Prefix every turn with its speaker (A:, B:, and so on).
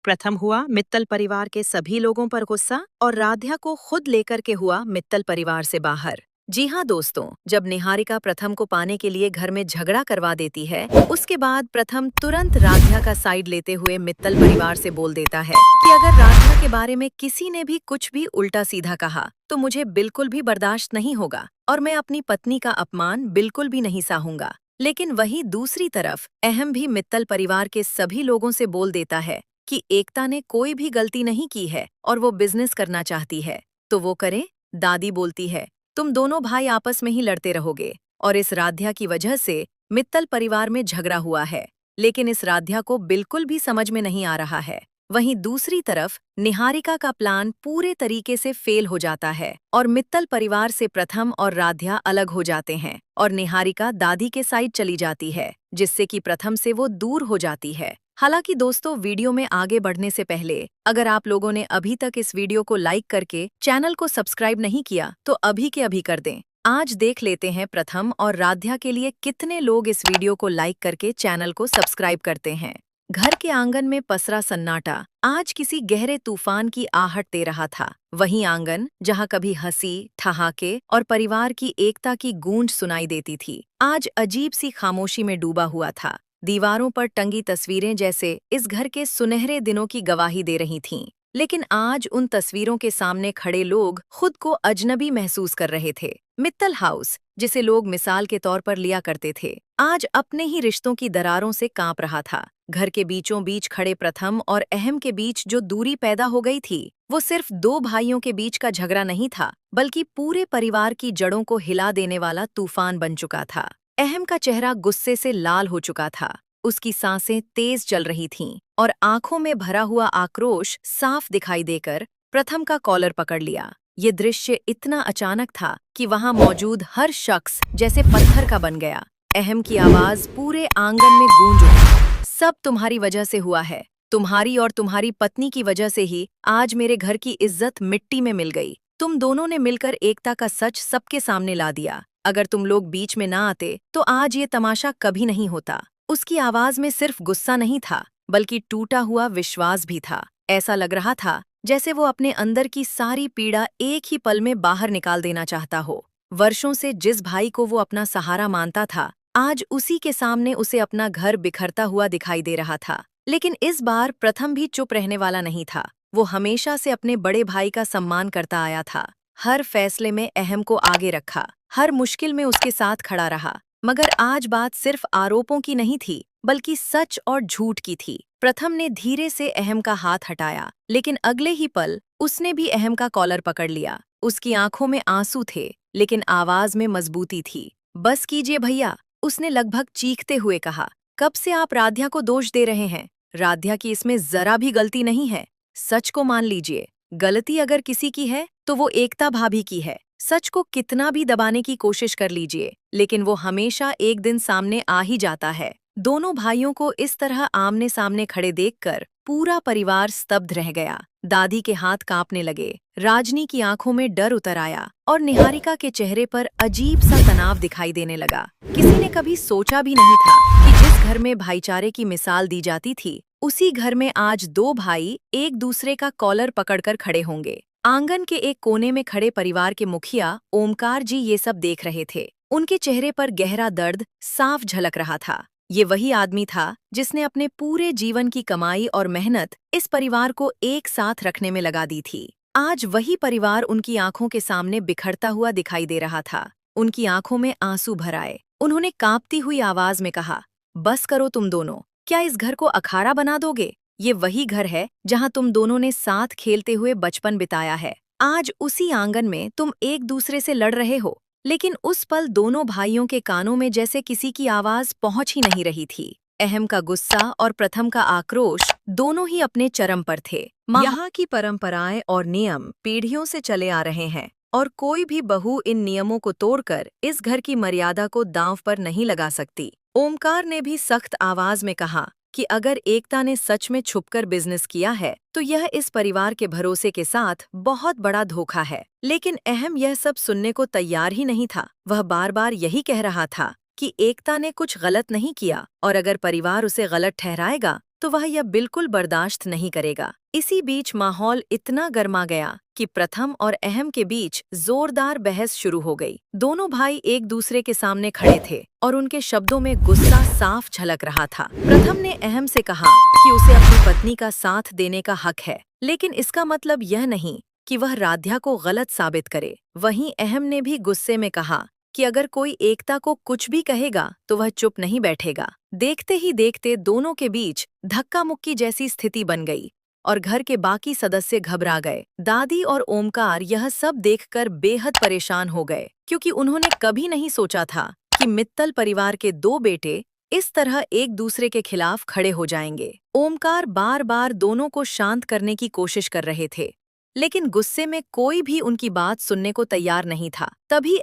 A: प्रथम हुआ मित्तल परिवार के सभी लोगों पर गुस्सा और राध्या को खुद लेकर के हुआ मित्तल परिवार से बाहर। जी हाँ दोस्तों, जब निहारिका प्रथम को पाने के लिए घर में झगड़ा करवा देती है, उसके बाद प्रथम तुरंत राध्या का साइड लेते हुए मित्तल परिवार से बोल देता है कि अगर राध्या के बारे में किसी ने भी कुछ भी उल्टा सीधा कहा तो मुझे बिल्कुल भी बर्दाश्त नहीं होगा और मैं अपनी पत्नी का अपमान बिल्कुल भी नहीं सहूंगा। लेकिन वहीं दूसरी तरफ अहम भी मित्तल परिवार के सभी लोगों से बोल देता है कि एकता ने कोई भी गलती नहीं की है और वो बिजनेस करना चाहती है तो वो करे। दादी बोलती है, तुम दोनों भाई आपस में ही लड़ते रहोगे और इस राध्या की वजह से मित्तल परिवार में झगड़ा हुआ है। लेकिन इस राध्या को बिल्कुल भी समझ में नहीं आ रहा है। वहीं दूसरी तरफ निहारिका का प्लान पूरे तरीके से फेल हो जाता है और मित्तल परिवार से प्रथम और राध्या अलग हो जाते हैं और निहारिका दादी के साइड चली जाती है, जिससे कि प्रथम से वो दूर हो जाती है। हालांकि दोस्तों, वीडियो में आगे बढ़ने से पहले अगर आप लोगों ने अभी तक इस वीडियो को लाइक करके चैनल को सब्सक्राइब नहीं किया तो अभी के अभी कर दें। आज देख लेते हैं प्रथम और राध्या के लिए कितने लोग इस वीडियो को लाइक करके चैनल को सब्सक्राइब करते हैं। घर के आंगन में पसरा सन्नाटा आज किसी गहरे तूफान की आहट दे रहा था। वहीं आंगन जहां कभी हंसी, ठहाके और परिवार की एकता की गूंज सुनाई देती थी, आज अजीब सी खामोशी में डूबा हुआ था। दीवारों पर टंगी तस्वीरें जैसे इस घर के सुनहरे दिनों की गवाही दे रही थीं। लेकिन आज उन तस्वीरों के सामने खड़े लोग खुद को अजनबी महसूस कर रहे थे। मित्तल हाउस, जिसे लोग मिसाल के तौर पर लिया करते थे, आज अपने ही रिश्तों की दरारों से कांप रहा था। घर के बीचों बीच खड़े प्रथम और अहम के बीच जो दूरी पैदा हो गई थी, वो सिर्फ दो भाइयों के बीच का झगड़ा नहीं था, बल्कि पूरे परिवार की जड़ों को हिला देने वाला तूफान बन चुका था। अहम का चेहरा गुस्से से लाल हो चुका था, उसकी सांसें तेज चल रही थीं और आंखों में भरा हुआ आक्रोश साफ दिखाई देकर प्रथम का कॉलर पकड़ लिया। ये दृश्य इतना अचानक था कि वहां मौजूद हर शख्स जैसे पत्थर का बन गया। अहम की आवाज पूरे आंगन में गूंज उठी, सब तुम्हारी वजह से हुआ है। तुम्हारी और तुम्हारी पत्नी की वजह से ही आज मेरे घर की इज्जत मिट्टी में मिल गई। तुम दोनों ने मिलकर एकता का सच सबके सामने ला दिया। अगर तुम लोग बीच में ना आते तो आज ये तमाशा कभी नहीं होता। उसकी आवाज में सिर्फ गुस्सा नहीं था, बल्कि टूटा हुआ विश्वास भी था। ऐसा लग रहा था जैसे वो अपने अंदर की सारी पीड़ा एक ही पल में बाहर निकाल देना चाहता हो। वर्षों से जिस भाई को वो अपना सहारा मानता था, आज उसी के सामने उसे अपना घर बिखरता हुआ दिखाई दे रहा था। लेकिन इस बार प्रथम भी चुप रहने वाला नहीं था। वो हमेशा से अपने बड़े भाई का सम्मान करता आया था। हर फैसले में अहम को आगे रखा, हर मुश्किल में उसके साथ खड़ा रहा। मगर आज बात सिर्फ आरोपों की नहीं थी, बल्कि सच और झूठ की थी। प्रथम ने धीरे से अहम का हाथ हटाया, लेकिन अगले ही पल उसने भी अहम का कॉलर पकड़ लिया। उसकी आंखों में आंसू थे, लेकिन आवाज में मजबूती थी। बस कीजिए भैया, उसने लगभग चीखते हुए कहा। कब से आप राध्या को दोष दे रहे हैं? राध्या की इसमें जरा भी गलती नहीं है। सच को मान लीजिए। गलती अगर किसी की है तो वो एकता भाभी की है। सच को कितना भी दबाने की कोशिश कर लीजिए, लेकिन वो हमेशा एक दिन सामने आ ही जाता है। दोनों भाइयों को इस तरह आमने सामने खड़े देखकर पूरा परिवार स्तब्ध रह गया। दादी के हाथ कांपने लगे, राजनी की आंखों में डर उतर आया और निहारिका के चेहरे पर अजीब सा तनाव दिखाई देने लगा। किसी ने कभी सोचा भी नहीं था कि जिस घर में भाईचारे की मिसाल दी जाती थी, उसी घर में आज दो भाई एक दूसरे का कॉलर पकड़कर खड़े होंगे। आंगन के एक कोने में खड़े परिवार के मुखिया ओमकार जी ये सब देख रहे थे। उनके चेहरे पर गहरा दर्द साफ झलक रहा था। ये वही आदमी था जिसने अपने पूरे जीवन की कमाई और मेहनत इस परिवार को एक साथ रखने में लगा दी थी। आज वही परिवार उनकी आंखों के सामने बिखरता हुआ दिखाई दे रहा था। उनकी आंखों में आंसू भर आए। उन्होंने कांपती हुई आवाज में कहा, बस करो तुम दोनों, क्या इस घर को अखाड़ा बना दोगे? ये वही घर है जहां तुम दोनों ने साथ खेलते हुए बचपन बिताया है। आज उसी आंगन में तुम एक दूसरे से लड़ रहे हो। लेकिन उस पल दोनों भाइयों के कानों में जैसे किसी की आवाज पहुंच ही नहीं रही थी। अहम का गुस्सा और प्रथम का आक्रोश दोनों ही अपने चरम पर थे। यहाँ की परंपराएं और नियम पीढ़ियों से चले आ रहे हैं और कोई भी बहू इन नियमों को तोड़कर इस घर की मर्यादा को दांव पर नहीं लगा सकती। ओमकार ने भी सख्त आवाज में कहा कि अगर एकता ने सच में छुपकर बिजनेस किया है तो यह इस परिवार के भरोसे के साथ बहुत बड़ा धोखा है। लेकिन अहम यह सब सुनने को तैयार ही नहीं था। वह बार बार यही कह रहा था कि एकता ने कुछ गलत नहीं किया और अगर परिवार उसे गलत ठहराएगा तो वह यह बिल्कुल बर्दाश्त नहीं करेगा। इसी बीच माहौल इतना गर्मा गया कि प्रथम और अहम के बीच जोरदार बहस शुरू हो गई। दोनों भाई एक दूसरे के सामने खड़े थे और उनके शब्दों में गुस्सा साफ झलक रहा था। प्रथम ने अहम से कहा कि उसे अपनी पत्नी का साथ देने का हक है, लेकिन इसका मतलब यह नहीं कि वह राध्या को गलत साबित करे। वहीं अहम ने भी गुस्से में कहा कि अगर कोई एकता को कुछ भी कहेगा तो वह चुप नहीं बैठेगा। देखते ही देखते दोनों के बीच धक्का मुक्की जैसी स्थिति बन गई और घर के बाकी सदस्य घबरा गए। दादी और ओमकार यह सब देखकर बेहद परेशान हो गए, क्योंकि उन्होंने कभी नहीं सोचा था कि मित्तल परिवार के दो बेटे इस तरह एक दूसरे के खिलाफ खड़े हो जाएंगे। ओमकार बार बार दोनों को शांत करने की कोशिश कर रहे थे, लेकिन गुस्से में कोई भी उनकी बात सुनने को तैयार नहीं था। तभी